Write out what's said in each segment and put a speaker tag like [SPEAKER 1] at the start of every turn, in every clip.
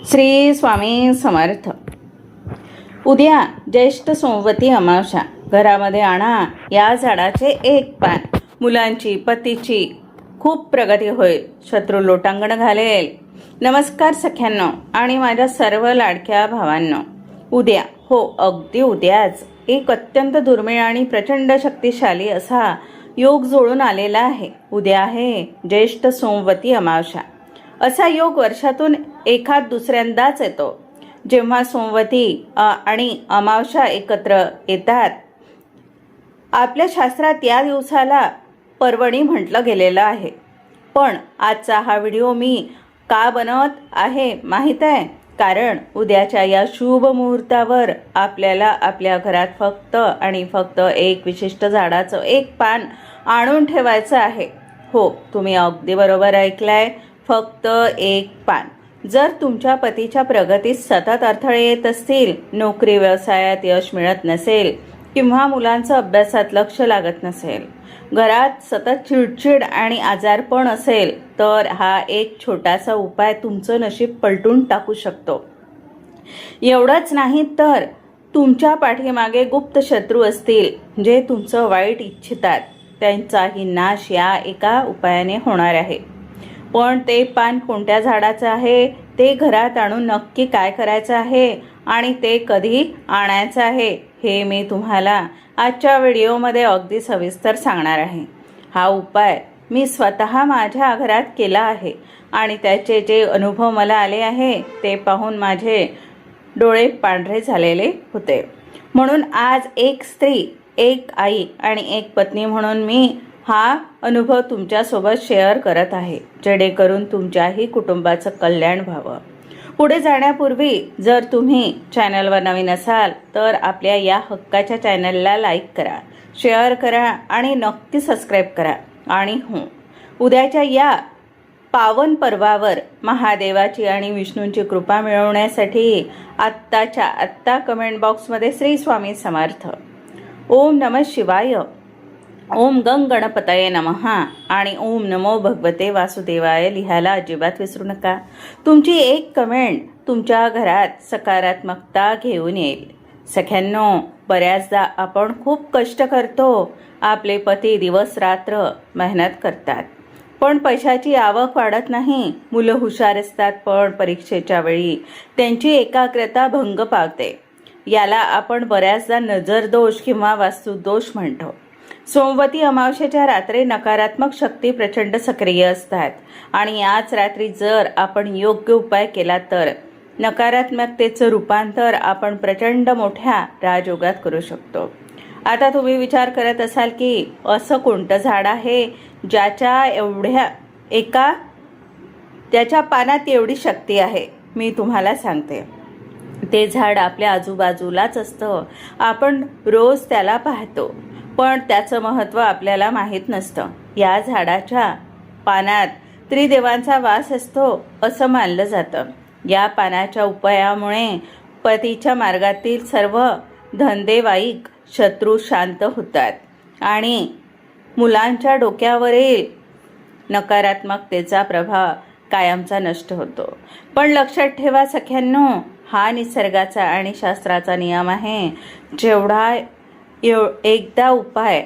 [SPEAKER 1] श्री स्वामी समर्थ. उद्या ज्येष्ठ सोमवती अमावस्या. घरामध्ये आणा या झाडाचे एक पान. मुलांची पतीची खूप प्रगती होईल. शत्रू लोटांगण घालेल. नमस्कार सख्यांनो आणि माझ्या सर्व लाडक्या भावांनो. उद्या, हो अगदी उद्याच, एक अत्यंत दुर्मिळ आणि प्रचंड शक्तिशाली असा योग जुळून आलेला आहे. उद्या आहे ज्येष्ठ सोमवती अमावस्या. असा योग वर्षातून एखाद दुसऱ्यांदाच येतो, जेव्हा सोमवती आणि अमावस्या एकत्र येतात. आपल्या शास्त्रात या दिवसाला पर्वणी म्हटलं गेलेलं आहे. पण आजचा हा व्हिडिओ मी का बनवत आहे माहीत आहे? कारण उद्याच्या या शुभ मुहूर्तावर आपल्याला आपल्या घरात फक्त आणि फक्त एक विशिष्ट झाडाचं एक पान आणून ठेवायचं आहे. हो, तुम्ही अगदी बरोबर ऐकलंय, फक्त एक पान. जर तुमच्या पतीच्या प्रगतीत सतत अडथळे येत असतील, नोकरी व्यवसायात यश मिळत नसेल किंवा मुलांचं अभ्यासात लक्ष लागत नसेल, घरात सतत चिडचिड आणि आजारपण असेल, तर हा एक छोटासा उपाय तुमचं नशीब पलटून टाकू शकतो. एवढंच नाही तर तुमच्या पाठीमागे गुप्त शत्रू असतील जे तुमचं वाईट इच्छितात, त्यांचाही नाश या एका उपायाने होणार आहे. पण ते पान कोणत्या झाडाचं आहे, ते घरात आणून नक्की काय करायचं आहे आणि ते कधी आणायचं आहे, हे मी तुम्हाला आजच्या व्हिडिओमध्ये अगदी सविस्तर सांगणार आहे. हा उपाय मी स्वतः माझ्या घरात केला आहे आणि त्याचे जे अनुभव मला आले आहे ते पाहून माझे डोळे पांढरे झालेले होते. म्हणून आज एक स्त्री, एक आई आणि एक पत्नी म्हणून मी हा अनुभव तुमच्यासोबत शेअर करत आहे, जेणेकरून तुमच्याही कुटुंबाचं कल्याण व्हावं. पुढे जाण्यापूर्वी जर तुम्ही चॅनलवर नवीन असाल तर आपल्या या हक्काच्या चॅनलला लाईक करा, शेअर करा आणि नक्की सबस्क्राईब करा. आणि हो, उद्याच्या या पावन पर्वावर महादेवाची आणि विष्णूंची कृपा मिळवण्यासाठी आत्ताच्या आत्ता कमेंट बॉक्समध्ये श्री स्वामी समर्थ, ओम नमः शिवाय, ओम गंग गणपतये नमः आणि ओम नमो भगवते वासुदेवाय लिहायला अजिबात विसरू नका. तुमची एक कमेंट तुमच्या घरात सकारात्मकता घेऊन येईल. सख्यांनो, बऱ्याचदा आपण खूप कष्ट करतो. आपले पती दिवस रात्र मेहनत करतात, पण पैशाची आवक वाढत नाही. मुलं हुशार असतात, पण परीक्षेच्या वेळी त्यांची एकाग्रता भंग पावते. याला आपण बऱ्याचदा नजर दोष किंवा वास्तुदोष म्हणतो. सोमवती अमावस्येच्या रात्री नकारात्मक शक्ती प्रचंड सक्रिय असतात आणि याच रात्री जर आपण योग्य उपाय केला तर नकारात्मकतेचं रूपांतर आपण प्रचंड मोठ्या राजयोगात करू शकतो. आता तुम्ही विचार करत असाल की असं कोणतं झाड आहे त्याच्या पानात एवढी शक्ती आहे. मी तुम्हाला सांगते, ते झाड आपल्या आजूबाजूलाच असतं. आपण रोज त्याला पाहतो, पण त्याचं महत्त्व आपल्याला माहीत नसतं. या झाडाच्या पानात त्रिदेवांचा वास असतो असं मानलं जातं. या पानाच्या उपायामुळे पतीच्या मार्गातील सर्व धंदेवाईक शत्रू शांत होतात आणि मुलांच्या डोक्यावरील नकारात्मकतेचा प्रभाव कायमचा नष्ट होतो. पण लक्षात ठेवा सख्यांनो, हा निसर्गाचा आणि शास्त्राचा नियम आहे. जेवढा एकदा उपाय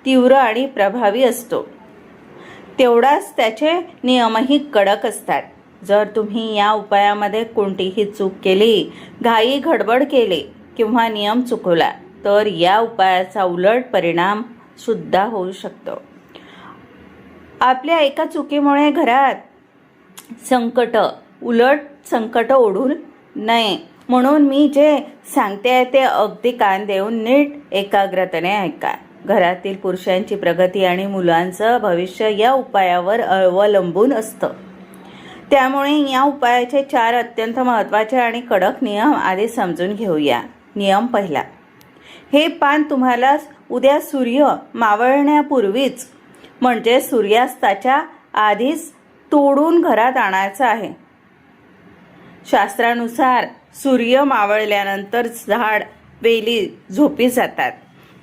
[SPEAKER 1] तीव्र आणि प्रभावी असतो, तेवढाच त्याचे नियमही कडक असतात. जर तुम्ही या उपायामध्ये कोणतीही चूक केली, घाई गडबड केली किंवा नियम चुकवला, तर या उपायाचा उलट परिणाम सुद्धा होऊ शकतो. आपल्या एका चुकीमुळे घरात संकट ओढू नये म्हणून मी जे सांगते ते अगदी कान देऊन नीट एकाग्रतेने ऐका. घरातील पुरुषांची प्रगती आणि मुलांचं भविष्य या उपायावर अवलंबून असतं. त्यामुळे या उपायाचे 4 अत्यंत महत्त्वाचे आणि कडक नियम आधी समजून घेऊया. नियम पहिला, हे पान तुम्हाला उद्या सूर्य मावळण्यापूर्वीच, म्हणजे सूर्यास्ताच्या आधीच तोडून घरात आणायचं आहे. शास्त्रानुसार सूर्य मावळल्यानंतर झाड वेली झोपी जातात.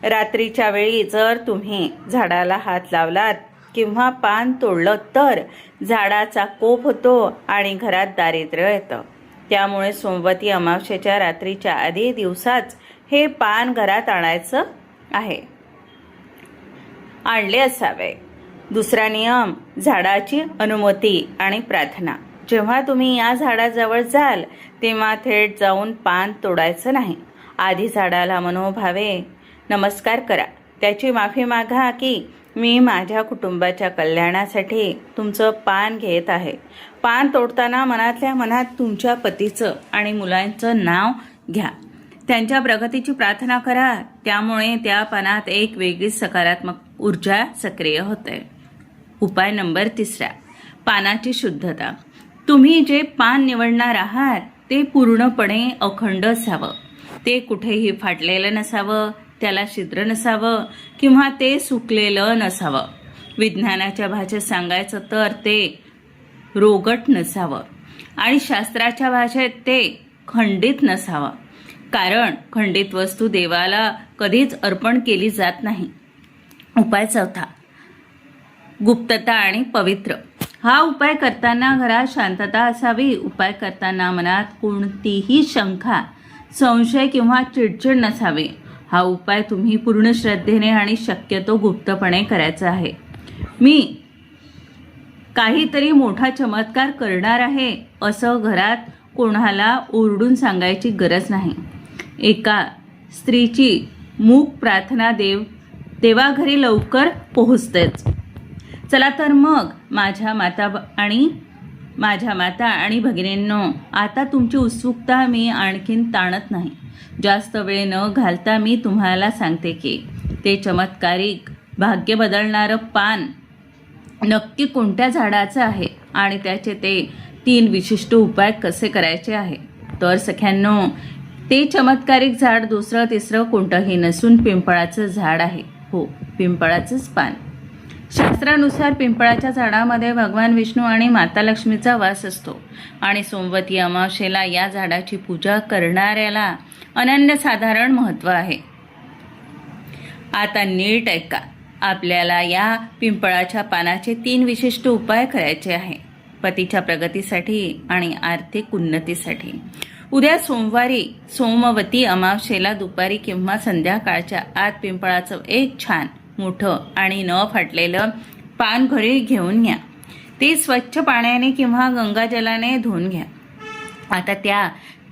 [SPEAKER 1] रात्रीच्या वेळी जर तुम्ही झाडाला हात लावलात किंवा पान तोडलं तर झाडाचा कोप होतो आणि घरात दारिद्र्य येतं. त्यामुळे सोमवती अमावस्येच्या रात्रीच्या आधी दिवसाच हे पान घरात आणायचं आहे, आणले असावे. दुसरा नियम, झाडाची अनुमती आणि प्रार्थना. जेव्हा तुम्ही या झाडाजवळ जाल तेव्हा थेट जाऊन पान तोडायचं नाही. आधी झाडाला मनोभावे नमस्कार करा. त्याची माफी मागा की मी माझ्या कुटुंबाच्या कल्याणासाठी तुमचं पान घेत आहे. पान तोडताना मनातल्या मनात तुमच्या पतीचं आणि मुलांचं नाव घ्या. त्यांच्या प्रगतीची प्रार्थना करा. त्यामुळे त्या पानात एक वेगळीच सकारात्मक ऊर्जा सक्रिय होते. उपाय नंबर 3, पानाची शुद्धता. तुम्ही जे पान निवडणार आहात ते पूर्णपणे अखंड असावं. ते कुठेही फाटलेलं नसावं, त्याला छिद्र नसावं किंवा ते सुकलेलं नसावं. विज्ञानाच्या भाषेत सांगायचं तर ते रोगट नसावं आणि शास्त्राच्या भाषेत ते खंडित नसावं. कारण खंडित वस्तू देवाला कधीच अर्पण केली जात नाही. उपाय 4, गुप्तता आणि पवित्र. हा उपाय करताना घरात शांतता असावी. उपाय करताना मनात कोणतीही शंका, संशय किंवा चिडचिड नसावी. हा उपाय तुम्ही पूर्ण श्रद्धेने आणि शक्यतो गुप्तपणे करायचा आहे. मी काहीतरी मोठा चमत्कार करणार आहे असं घरात कोणाला ओरडून सांगायची गरज नाही. एका स्त्रीची मूक प्रार्थना देवाघरी लवकर पोहोचतेच. चला तर मग माझ्या माता आणि भगिनींनो, आता तुमची उत्सुकता मी आणखीन ताणत नाही. जास्त वेळ न घालता मी तुम्हाला सांगते की ते चमत्कारिक भाग्य बदलणारं पान नक्की कोणत्या झाडाचं आहे आणि त्याचे ते 3 विशिष्ट उपाय कसे करायचे आहे. तर सख्यांनो, ते चमत्कारिक झाड दुसरं तिसरं कोणतंही नसून पिंपळाचं झाड आहे. हो, पिंपळाचंच पान. शास्त्रानुसार पिंपळाच्या झाडामध्ये भगवान विष्णू आणि माता लक्ष्मीचा वास असतो आणि सोमवती अमावस्येला या झाडाची पूजा करणाऱ्याला अनन्यसाधारण महत्त्व आहे. आता नीट ऐका. आपल्याला या पिंपळाच्या पानाचे 3 विशिष्ट उपाय करायचे आहे पतीच्या प्रगतीसाठी आणि आर्थिक उन्नतीसाठी. उद्या सोमवारी सोमवती अमावस्येला दुपारी किंवा संध्याकाळच्या आत पिंपळाचं एक छान मोठं आणि न फाटलेलं पान घरी घेऊन घ्या. ते स्वच्छ पाण्याने किंवा गंगाजलाने धुवून घ्या. आता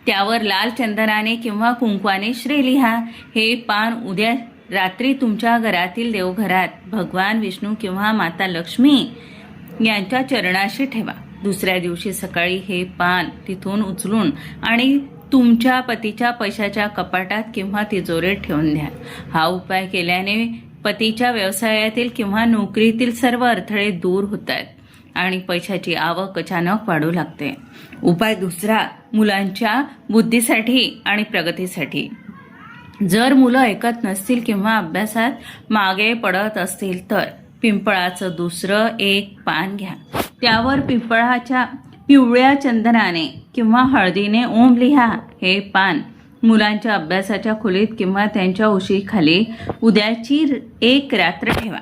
[SPEAKER 1] त्यावर लाल चंदनाने किंवा कुंकवाने श्री लिहा. हे पान उद्या रात्री तुमच्या घरातील देवघरात भगवान विष्णू किंवा माता लक्ष्मी यांच्या चरणाशी ठेवा. दुसऱ्या दिवशी सकाळी हे पान तिथून उचलून आणि तुमच्या पतीच्या पैशाच्या कपाटात किंवा तिजोरीत ठेवून द्या. हा उपाय केल्याने पतीच्या व्यवसायातील किंवा नोकरीतील सर्व अडथळे दूर होतात आणि पैशाची आवक अचानक वाढू लागते. उपाय 2, मुलांच्या बुद्धीसाठी आणि प्रगतीसाठी. जर मुलं ऐकत नसतील किंवा अभ्यासात मागे पडत असतील तर पिंपळाचं दुसरं एक पान घ्या. त्यावर पिंपळाच्या पिवळ्या चंदनाने किंवा हळदीने ओम लिहा. हे पान मुलांच्या अभ्यासाच्या खोलीत किंवा त्यांच्या उशीखाली उद्याची एक रात्र ठेवा.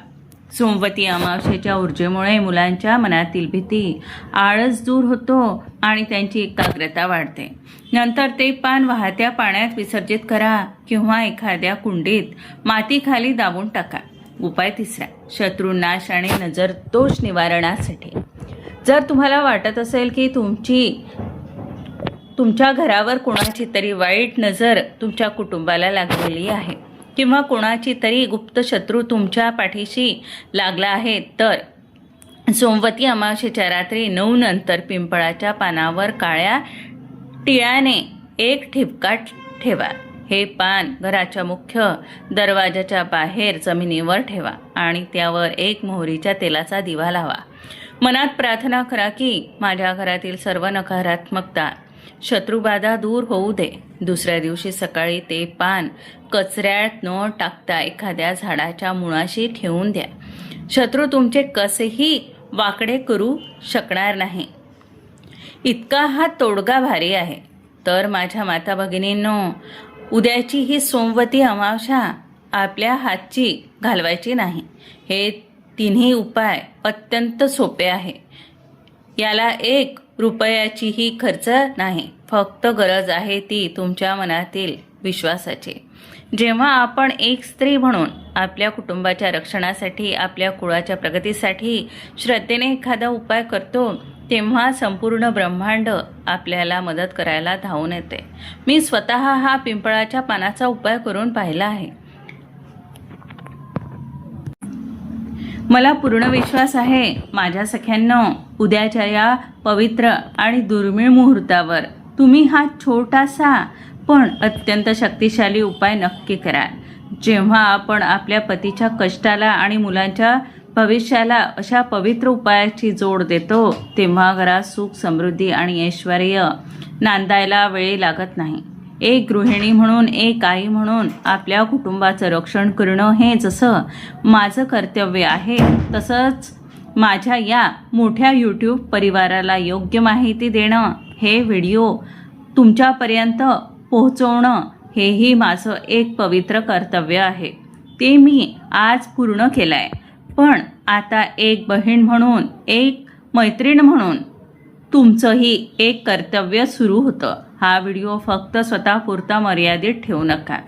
[SPEAKER 1] सोमवती अमावस्येच्या ऊर्जेमुळे मुलांच्या मनातील भीती, आळस दूर होतो आणि त्यांची एकाग्रता वाढते. नंतर ते पान वाहत्या पाण्यात विसर्जित करा किंवा एखाद्या कुंडीत मातीखाली दाबून टाका. उपाय 3, शत्रुनाश आणि नजर दोष निवारणासाठी. जर तुम्हाला वाटत असेल की तुमच्या घरावर कोणाची तरी वाईट नजर तुमच्या कुटुंबाला लागलेली आहे किंवा कोणाची तरी गुप्त शत्रू तुमच्या पाठीशी लागला आहे, तर सोमवती अमावस्येच्या रात्री 9 नंतर पिंपळाच्या पानावर काळ्या टिळ्याने एक ठिपका ठेवा. हे पान घराच्या मुख्य दरवाजाच्या बाहेर जमिनीवर ठेवा आणि त्यावर एक मोहरीच्या तेलाचा दिवा लावा. मनात प्रार्थना करा की माझ्या घरातील सर्व नकारात्मकता, शत्रुबाधा दूर होऊ दे. दुसऱ्या दिवशी सकाळी ते पान कचऱ्यात न टाकता एखाद्या झाडाच्या मुळाशी ठेवून द्या. शत्रू तुमचे कसेही वाकडे करू शकणार नाही. इतका हा तोडगा भारी आहे. तर माझ्या माता भगिनींनो, उद्याची ही सोमवती अमावस्या आपल्या हातची घालवायची नाही. हे 3 उपाय अत्यंत सोपे आहे. याला 1 रुपयाचीही खर्च नाही. फक्त गरज आहे ती तुमच्या मनातील विश्वासाची. जेव्हा आपण एक स्त्री म्हणून आपल्या कुटुंबाच्या रक्षणासाठी, आपल्या कुळाच्या प्रगतीसाठी श्रद्धेने एखादा उपाय करतो, तेव्हा संपूर्ण ब्रह्मांड आपल्याला मदत करायला धावून येते. मी स्वतः हा पिंपळाच्या पानाचा उपाय करून पाहिला आहे. मला पूर्ण विश्वास आहे माझ्या सख्यांनो, उद्याच्या या पवित्र आणि दुर्मिळ मुहूर्तावर तुम्ही हा छोटासा पण अत्यंत शक्तिशाली उपाय नक्की करा. जेव्हा आपण आपल्या पतीच्या कष्टाला आणि मुलांच्या भविष्याला अशा पवित्र उपायाची जोड देतो, तेव्हा घरात सुख, समृद्धी आणि ऐश्वर्य नांदायला वेळ लागत नाही. एक गृहिणी म्हणून, एक आई म्हणून आपल्या कुटुंबाचं रक्षण करणं हे जसं माझं कर्तव्य आहे, तसंच माझ्या या मोठ्या यूट्यूब परिवाराला योग्य माहिती देणं, हे व्हिडिओ तुमच्यापर्यंत पोहोचवणं, हेही माझं एक पवित्र कर्तव्य आहे. ते मी आज पूर्ण केलं आहे. पण आता एक बहीण म्हणून, एक मैत्रीण म्हणून तुमचंही एक कर्तव्य सुरू होतं. हा व्हिडिओ फक्त स्वतःपुरता मर्यादित ठेवू नका.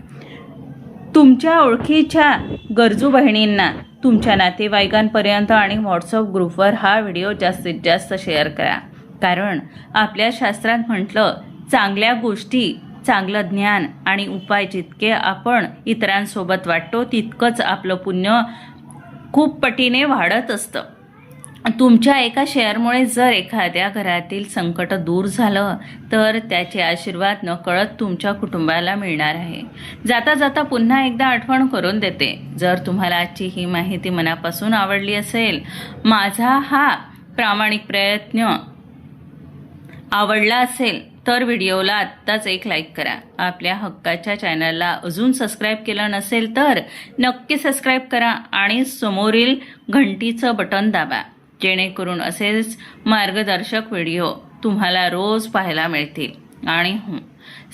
[SPEAKER 1] तुमच्या ओळखीच्या गरजू बहिणींना, तुमच्या नातेवाईकांपर्यंत आणि व्हॉट्सअप ग्रुपवर हा व्हिडिओ जास्तीत जास्त शेअर करा. कारण आपल्या शास्त्रात म्हटलं, चांगल्या गोष्टी, चांगलं ज्ञान आणि उपाय जितके आपण इतरांसोबत वाटतो, तितकंच आपलं पुण्य खूप पटीने वाढत असतं. तुमच्या एका शेअरमुळे जर एखाद्या घरातील संकट दूर झालं, तर त्याचे आशीर्वाद नकळत तुमच्या कुटुंबाला मिळणार आहे. जाता जाता पुन्हा एकदा आठवण करून देते, जर तुम्हाला आजची ही माहिती मनापासून आवडली असेल, माझा हा प्रामाणिक प्रयत्न आवडला असेल, तर व्हिडिओला आत्ताच एक लाईक करा. आपल्या हक्काच्या चॅनलला अजून सबस्क्राईब केलं नसेल तर नक्की सबस्क्राईब करा आणि समोरील घंटीचं बटन दाबा, जेणेकरून असेच मार्गदर्शक व्हिडिओ तुम्हाला रोज पाहायला मिळतील. आणि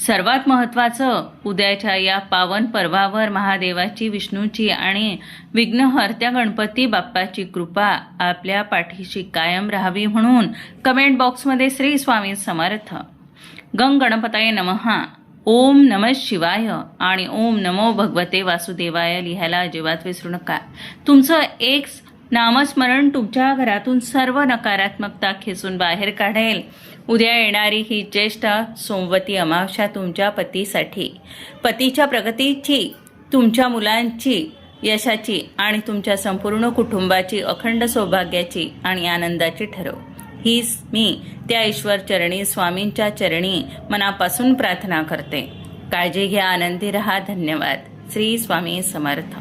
[SPEAKER 1] सर्वात महत्त्वाचं, उद्याच्या या पावन पर्वावर महादेवाची, विष्णूची आणि विघ्नहर्त्या गणपती बाप्पाची कृपा आपल्या पाठीशी कायम राहावी म्हणून कमेंट बॉक्समध्ये श्री स्वामी समर्थ, गंग गणपताय नमः, ओम नमः शिवाय आणि ओम नमो भगवते वासुदेवाय लिहायला अजिबात विसरू नका. तुमचं एक नामस्मरण तुमच्या घरातून सर्व नकारात्मकता खेचून बाहेर काढेल. उद्या येणारी ही ज्येष्ठ सोमवती अमावस्या तुमच्या पतीसाठी, पतीच्या प्रगतीची, तुमच्या मुलांची यशाची आणि तुमच्या संपूर्ण कुटुंबाची अखंड सौभाग्याची आणि आनंदाची ठरो. हीच मी त्या ईश्वर चरणी, स्वामींच्या चरणी मनापासून प्रार्थना करते. काळजी घ्या, आनंदी रहा. धन्यवाद. श्री स्वामी समर्थ.